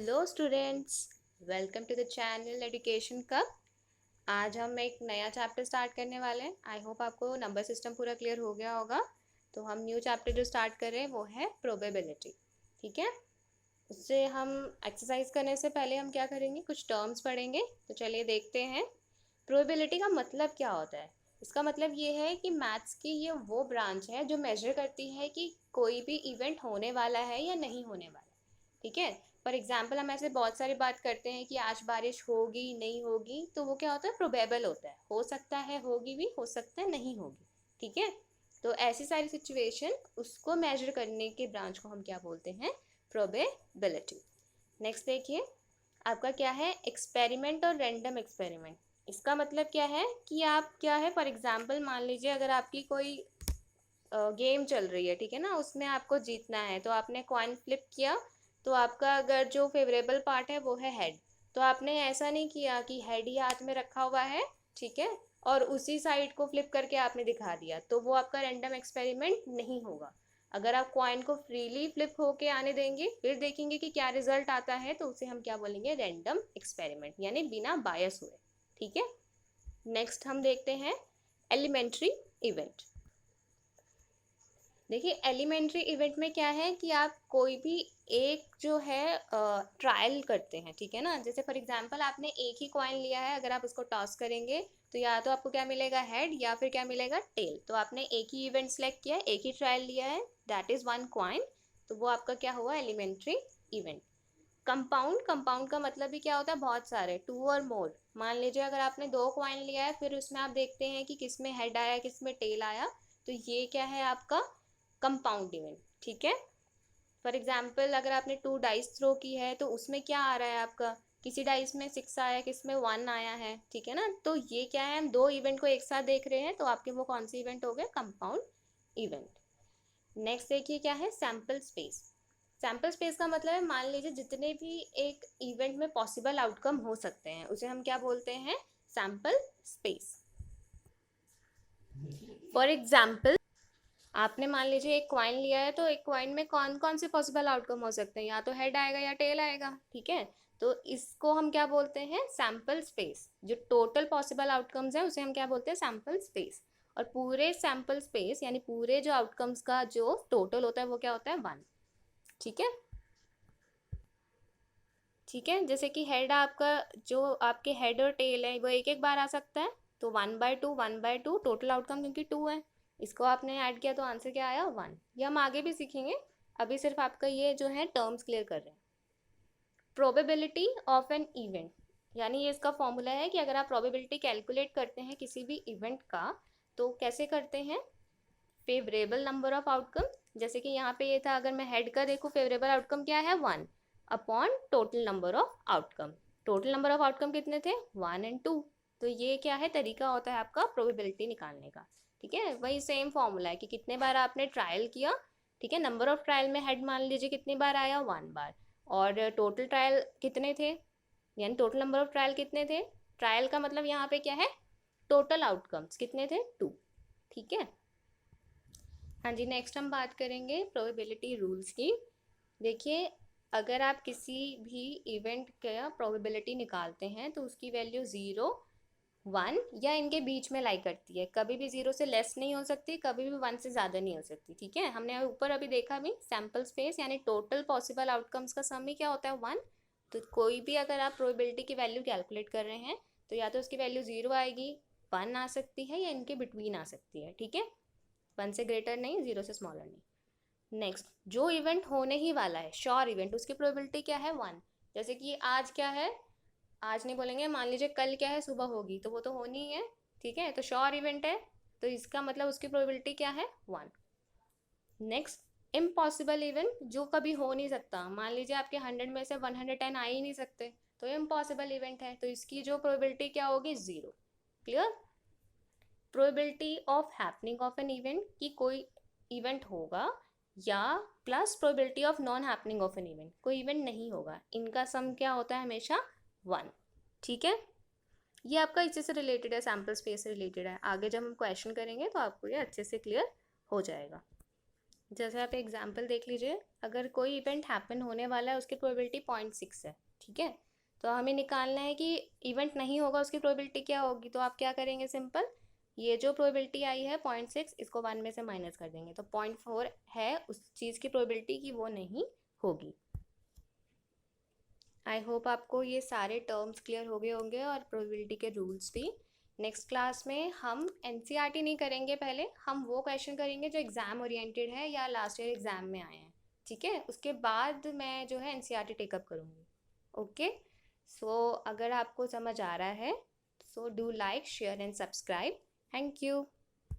Hello students, welcome to the channel education cup. आज हम एक नया चैप्टर स्टार्ट करने वाले हैं। आई होप आपको नंबर सिस्टम पूरा क्लियर हो गया होगा। तो हम न्यू चैप्टर जो स्टार्ट कर रहे हैं वो है प्रोबेबिलिटी। ठीक है, उससे हम एक्सरसाइज करने से पहले हम क्या करेंगे, कुछ टर्म्स पढ़ेंगे। तो चलिए देखते हैं प्रोबेबिलिटी का मतलब क्या होता है। इसका मतलब ये है कि मैथ्स की ये वो ब्रांच है जो मेजर करती है कि कोई भी इवेंट होने वाला है या नहीं होने वाला। ठीक है, फॉर एग्जाम्पल हम ऐसे बहुत सारी बात करते हैं कि आज बारिश होगी नहीं होगी, तो वो क्या होता है, प्रोबेबल होता है। हो सकता है होगी भी, हो सकता है नहीं होगी। ठीक है, तो ऐसी सारी सिचुएशन उसको मेजर करने के ब्रांच को हम क्या बोलते हैं, प्रोबेबिलिटी। नेक्स्ट देखिए, आपका क्या है, एक्सपेरिमेंट और रैंडम एक्सपेरिमेंट। इसका मतलब क्या है कि आप क्या है, फॉर एग्जाम्पल मान लीजिए अगर आपकी कोई गेम चल रही है, ठीक है ना, उसमें आपको जीतना है, तो आपने कॉइन फ्लिप किया। तो आपका अगर जो फेवरेबल पार्ट है वो है हेड, तो आपने ऐसा नहीं किया कि हेड ही हाथ में रखा हुआ है, ठीक है, और उसी साइड को फ्लिप करके आपने दिखा दिया, तो वो आपका रैंडम एक्सपेरिमेंट नहीं होगा। अगर आप कॉइन को फ्रीली फ्लिप होके आने देंगे, फिर देखेंगे कि क्या रिजल्ट आता है, तो उसे हम क्या बोलेंगे, रैंडम एक्सपेरिमेंट, यानी बिना बायस हुए। ठीक है, नेक्स्ट हम देखते हैं एलिमेंट्री इवेंट। देखिए, एलिमेंट्री इवेंट में क्या है कि आप कोई भी एक जो है ट्रायल करते हैं, ठीक है ना। जैसे फॉर एग्जांपल आपने एक ही कॉइन लिया है, अगर आप उसको टॉस करेंगे तो या तो आपको क्या मिलेगा, हेड, या फिर क्या मिलेगा, टेल। तो आपने एक ही इवेंट सेलेक्ट किया है, एक ही ट्रायल लिया है, दैट इज वन कॉइन, तो वो आपका क्या हुआ, एलिमेंट्री इवेंट। कंपाउंड, कंपाउंड का मतलब भी क्या होता है, बहुत सारे, टू और मोर। मान लीजिए अगर आपने दो कॉइन लिया है, फिर उसमें आप देखते हैं कि किस में हेड आया किस में टेल आया, तो ये क्या है आपका कंपाउंड इवेंट। ठीक है, फॉर एग्जाम्पल अगर आपने टू डाइस थ्रो की है, तो उसमें क्या आ रहा है आपका, किसी डाइस में 6 आया, किस में 1 आया है, ठीक है ना। तो ये क्या है, हम दो इवेंट को एक साथ देख रहे हैं, तो आपके वो कौन से इवेंट हो गए, कंपाउंड इवेंट। नेक्स्ट देखिए क्या है, सैम्पल स्पेस। सैम्पल स्पेस का मतलब है, मान लीजिए जितने भी एक इवेंट में पॉसिबल आउटकम हो सकते हैं, उसे हम क्या बोलते हैं, सैम्पल स्पेस। फॉर एग्जाम्पल आपने मान लीजिए एक क्वाइन लिया है, तो एक क्वाइन में कौन कौन से पॉसिबल आउटकम हो सकते हैं, या तो हेड आएगा या टेल आएगा। ठीक है, तो इसको हम क्या बोलते हैं, सैम्पल स्पेस। जो टोटल पॉसिबल आउटकम्स हैं उसे हम क्या बोलते हैं, सैम्पल स्पेस। और पूरे सैम्पल स्पेस यानी पूरे जो आउटकम्स का जो टोटल होता है वो क्या होता है, 1। ठीक है, ठीक है, जैसे कि हेड आपका, जो आपके हेड और टेल है वो एक एक बार आ सकता है, तो 1/2 1/2 टोटल आउटकम, क्योंकि 2 है, इसको आपने ऐड किया तो आंसर क्या आया, 1। ये हम आगे भी सीखेंगे, अभी सिर्फ आपका ये जो है टर्म्स क्लियर कर रहे हैं। प्रोबेबिलिटी ऑफ एन इवेंट, यानी ये इसका फॉर्मूला है कि अगर आप प्रोबेबिलिटी कैलकुलेट करते हैं किसी भी इवेंट का, तो कैसे करते हैं, फेवरेबल नंबर ऑफ आउटकम। जैसे कि यहाँ पे ये था, अगर मैं हेड का देखूँ, फेवरेबल आउटकम क्या है, 1 upon total number of outcome. Total number of outcome कितने थे, 1 और 2। तो ये क्या है, तरीका होता है आपका प्रोबेबिलिटी निकालने का। ठीक है, वही सेम फॉर्मूला है कि कितने बार आपने ट्रायल किया, ठीक है, नंबर ऑफ ट्रायल में हेड मान लीजिए कितनी बार आया, 1 बार, और टोटल ट्रायल कितने थे, यानी टोटल नंबर ऑफ ट्रायल कितने थे, ट्रायल का मतलब यहाँ पे क्या है, टोटल आउटकम्स कितने थे, 2। ठीक है, हाँ जी, नेक्स्ट हम बात करेंगे प्रोबेबिलिटी रूल्स की। देखिए, अगर आप किसी भी इवेंट का प्रोबेबिलिटी निकालते हैं, तो उसकी वैल्यू 0 1 या इनके बीच में लाई करती है, कभी भी 0 से लेस नहीं हो सकती, कभी भी 1 से ज़्यादा नहीं हो सकती। ठीक है, हमने ऊपर अभी देखा भी, सैम्पल स्पेस यानी टोटल पॉसिबल आउटकम्स का सम ही क्या होता है, 1। तो कोई भी अगर आप प्रोबेबिलिटी की वैल्यू कैलकुलेट कर रहे हैं, तो या तो उसकी वैल्यू 0 आएगी, 1 आ सकती है, या इनके बिटवीन आ सकती है। ठीक है, 1 से ग्रेटर नहीं, 0 से स्मॉलर नहीं। नेक्स्ट, जो इवेंट होने ही वाला है, श्योर इवेंट, उसकी प्रोबेबिलिटी क्या है, 1। जैसे कि आज क्या है, आज नहीं बोलेंगे, मान लीजिए कल क्या है, सुबह होगी, तो वो तो होनी ही है। ठीक है, तो श्योर इवेंट है, तो इसका मतलब उसकी प्रोबेबिलिटी क्या है, 1। नेक्स्ट, इम्पॉसिबल इवेंट, जो कभी हो नहीं सकता, मान लीजिए आपके 100 में से 110 आ ही नहीं सकते, तो इम्पॉसिबल इवेंट है, तो इसकी जो प्रोबेबिलिटी क्या होगी, 0। Clear. Probability of happening of an event, कि कोई इवेंट होगा, या plus probability of non happening of an event, कोई इवेंट नहीं होगा, इनका सम क्या होता है, हमेशा 1। ठीक है, ये आपका इसी से रिलेटेड है, सैम्पल स्पेस से रिलेटेड है, आगे जब हम क्वेश्चन करेंगे तो आपको ये अच्छे से क्लियर हो जाएगा। जैसे आप एग्जांपल देख लीजिए, अगर कोई इवेंट हैपन होने वाला है उसकी प्रोबेबिलिटी 0.6 है, ठीक है, तो हमें निकालना है कि इवेंट नहीं होगा उसकी प्रोबेबिलिटी क्या होगी। तो आप क्या करेंगे, सिंपल, ये जो प्रोबेबिलिटी आई है 0.6, इसको 1 में से माइनस कर देंगे, तो 0.4 है उस चीज़ की प्रोबेबिलिटी कि वो नहीं होगी। आई होप आपको ये सारे टर्म्स क्लियर हो गए होंगे और प्रोबेबिलिटी के रूल्स भी। नेक्स्ट क्लास में हम एनसीईआरटी नहीं करेंगे, पहले हम वो क्वेश्चन करेंगे जो एग्ज़ाम ओरिएंटेड है या लास्ट ईयर एग्ज़ाम में आए हैं, ठीक है, उसके बाद मैं जो है एनसीईआरटी टेकअप करूँगी। ओके, सो अगर आपको समझ आ रहा है, so do like share and subscribe. Thank you.